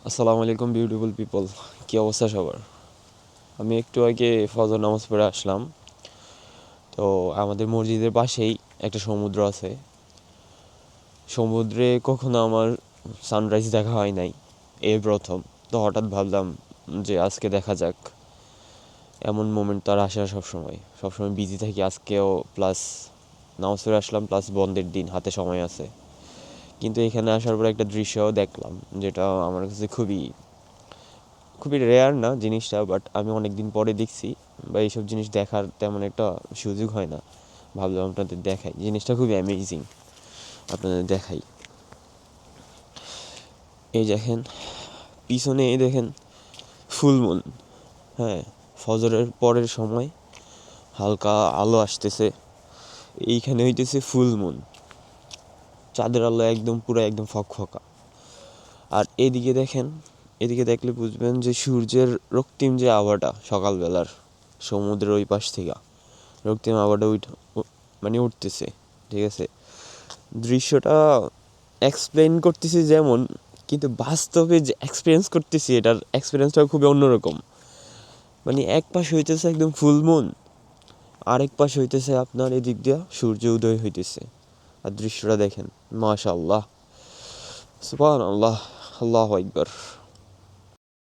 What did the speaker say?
আসসালামু আলাইকুম beautiful people, কী অবস্থা সবার? আমি একটু আগে ফজর নামাজ পড়ে আসলাম। তো আমাদের মসজিদের পাশেই একটা সমুদ্র আছে। সমুদ্রে কখনো আমার সানরাইজ দেখা হয় নাই, এই প্রথম। তো হঠাৎ ভাবলাম যে আজকে দেখা যাক। এমন মোমেন্ট তো আর আসে না সবসময়, সবসময় বিজি থাকি। আজকেও প্লাস নামাজ পড়ে আসলাম, প্লাস বন্ধের দিন, হাতে সময় আছে। কিন্তু এখানে আসার পর একটা দৃশ্য দেখলাম, যেটা আমার কাছে খুবই খুবই রেয়ার না জিনিসটা, বাট আমি অনেক দিন পরে দেখছি, বা এইসব জিনিস দেখার তেমন একটা সুযোগ হয় না। ভাবলাম আপনাদের দেখাই, জিনিসটা খুবই অ্যামেজিং, আপনাদের দেখাই। এই দেখেন, পিছনে এই দেখেন ফুল মুন। হ্যাঁ, ফজরের পরের সময় হালকা আলো আসতেছে, এইখানে হইতেছে ফুল মুন। চাঁদের আলো একদম পুরো একদম ফকফকা। আর এদিকে দেখেন, এদিকে দেখলে বুঝবেন যে সূর্যের রক্তিম যে আভাটা সকালবেলার সমুদ্রের ওই পাশ থেকে রক্তিম আভাটা মানে উঠতেছে। ঠিক আছে, দৃশ্যটা এক্সপ্লেন করতেছি যেমন, কিন্তু বাস্তবে যে এক্সপিরিয়েন্স করতেছি এটার এক্সপিরিয়েন্সটা খুবই অন্যরকম। মানে এক পাশ হইতেছে একদম ফুল মুন, আরেক পাশ হইতেছে আপনার এদিক দিয়া সূর্য উদয় হইতেছে। আর দৃশ্যটা দেখেন, মাশাআল্লাহ, সুবহানাল্লাহ, আল্লাহু আকবার।